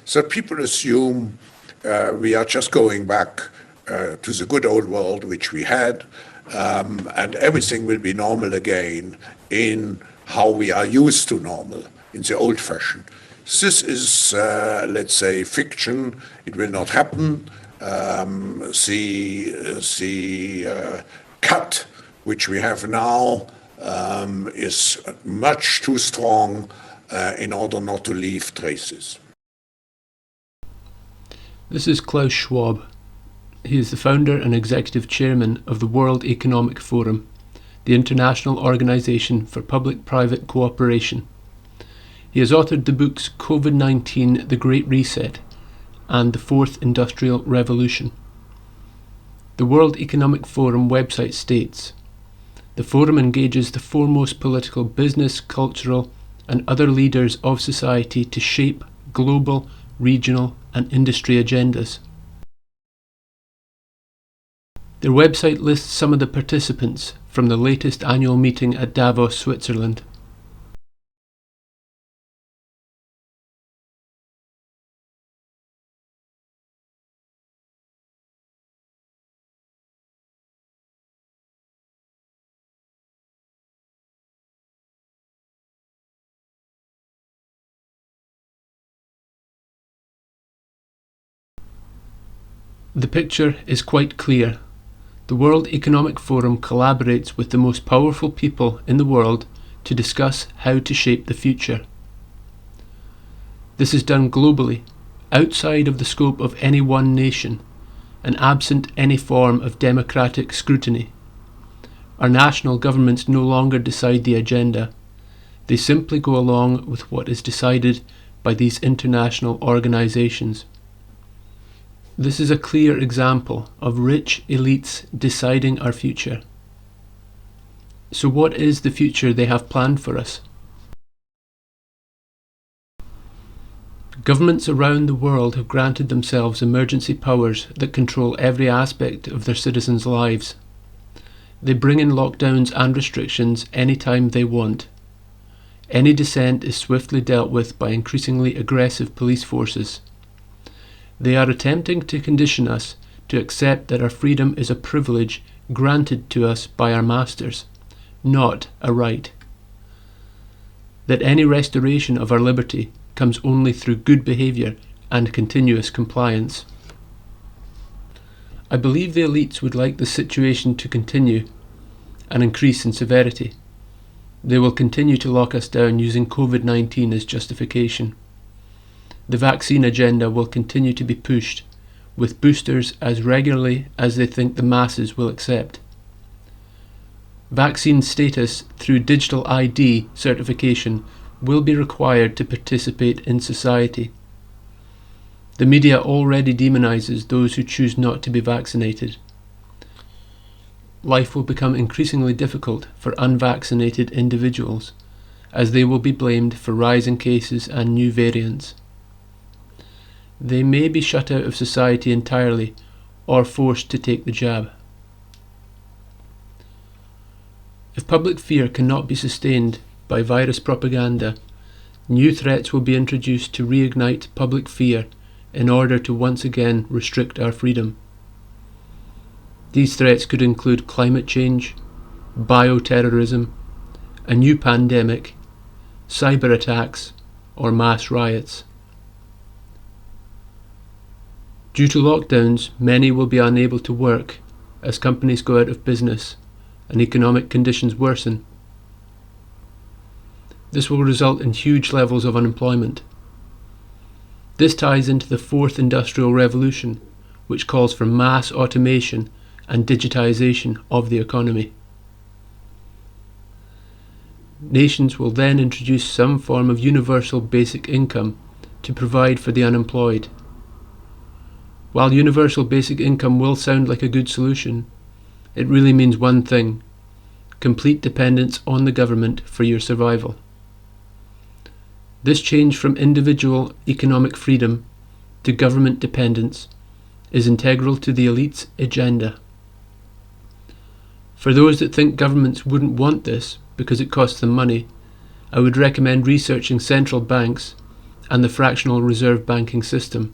So people assume we are just going back to the good old world which we had, and everything will be normal again in how we are used to normal, in the old fashion. This is, let's say, fiction. It will not happen. The cut which we have now is much too strong in order not to leave traces. This is Klaus Schwab. He is the founder and executive chairman of the World Economic Forum, the international organization for public-private cooperation. He has authored the books COVID-19, The Great Reset, and The Fourth Industrial Revolution. The World Economic Forum website states, "The forum engages the foremost political, business, cultural, and other leaders of society to shape global, regional, and industry agendas." Their website lists some of the participants from the latest annual meeting at Davos, Switzerland. The picture is quite clear. The World Economic Forum collaborates with the most powerful people in the world to discuss how to shape the future. This is done globally, outside of the scope of any one nation, and absent any form of democratic scrutiny. Our national governments no longer decide the agenda. They simply go along with what is decided by these international organizations. This is a clear example of rich elites deciding our future. So what is the future they have planned for us? Governments around the world have granted themselves emergency powers that control every aspect of their citizens' lives. They bring in lockdowns and restrictions anytime they want. Any dissent is swiftly dealt with by increasingly aggressive police forces. They are attempting to condition us to accept that our freedom is a privilege granted to us by our masters, not a right. That any restoration of our liberty comes only through good behaviour and continuous compliance. I believe the elites would like the situation to continue and increase in severity. They will continue to lock us down using COVID-19 as justification. The vaccine agenda will continue to be pushed, with boosters as regularly as they think the masses will accept. Vaccine status through digital ID certification will be required to participate in society. The media already demonizes those who choose not to be vaccinated. Life will become increasingly difficult for unvaccinated individuals, as they will be blamed for rising cases and new variants. They may be shut out of society entirely or forced to take the jab. If public fear cannot be sustained by virus propaganda, new threats will be introduced to reignite public fear in order to once again restrict our freedom. These threats could include climate change, bioterrorism, a new pandemic, cyber attacks, or mass riots. Due to lockdowns, many will be unable to work as companies go out of business and economic conditions worsen. This will result in huge levels of unemployment. This ties into the Fourth Industrial Revolution, which calls for mass automation and digitization of the economy. Nations will then introduce some form of universal basic income to provide for the unemployed. While universal basic income will sound like a good solution, it really means one thing: complete dependence on the government for your survival. This change from individual economic freedom to government dependence is integral to the elite's agenda. For those that think governments wouldn't want this because it costs them money, I would recommend researching central banks and the fractional reserve banking system.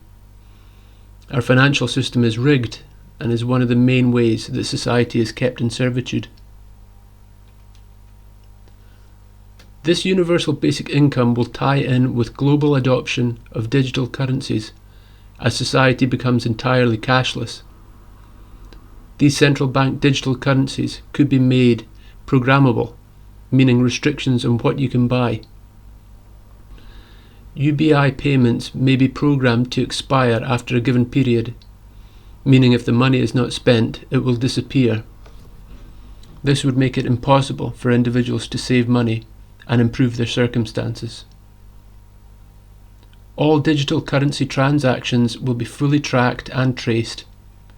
Our financial system is rigged and is one of the main ways that society is kept in servitude. This universal basic income will tie in with global adoption of digital currencies as society becomes entirely cashless. These central bank digital currencies could be made programmable, meaning restrictions on what you can buy. UBI payments may be programmed to expire after a given period, meaning if the money is not spent, it will disappear. This would make it impossible for individuals to save money and improve their circumstances. All digital currency transactions will be fully tracked and traced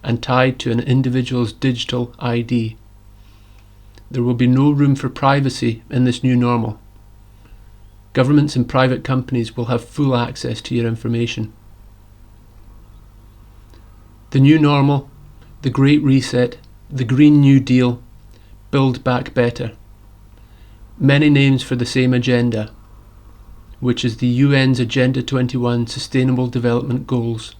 and tied to an individual's digital ID. There will be no room for privacy in this new normal. Governments and private companies will have full access to your information. The new normal, the Great Reset, the Green New Deal, Build Back Better. Many names for the same agenda, which is the UN's Agenda 21 Sustainable Development Goals.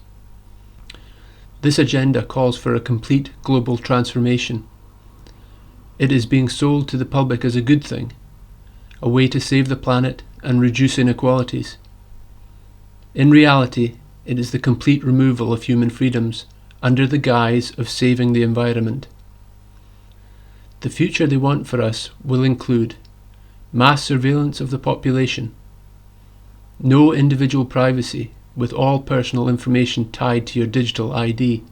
This agenda calls for a complete global transformation. It is being sold to the public as a good thing, a way to save the planet and reduce inequalities. In reality, it is the complete removal of human freedoms under the guise of saving the environment. The future they want for us will include mass surveillance of the population, no individual privacy with all personal information tied to your digital ID,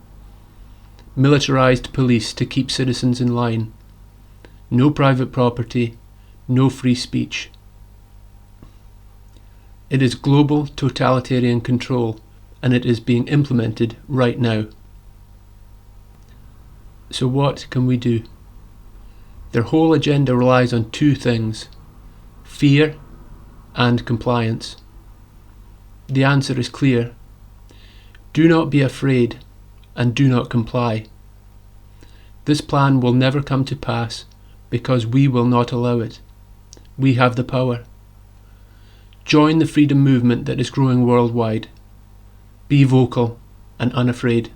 militarized police to keep citizens in line, no private property, no free speech. It is global totalitarian control, and it is being implemented right now. So what can we do? Their whole agenda relies on two things: fear and compliance. The answer is clear. Do not be afraid and do not comply. This plan will never come to pass because we will not allow it. We have the power. Join the freedom movement that is growing worldwide. Be vocal and unafraid.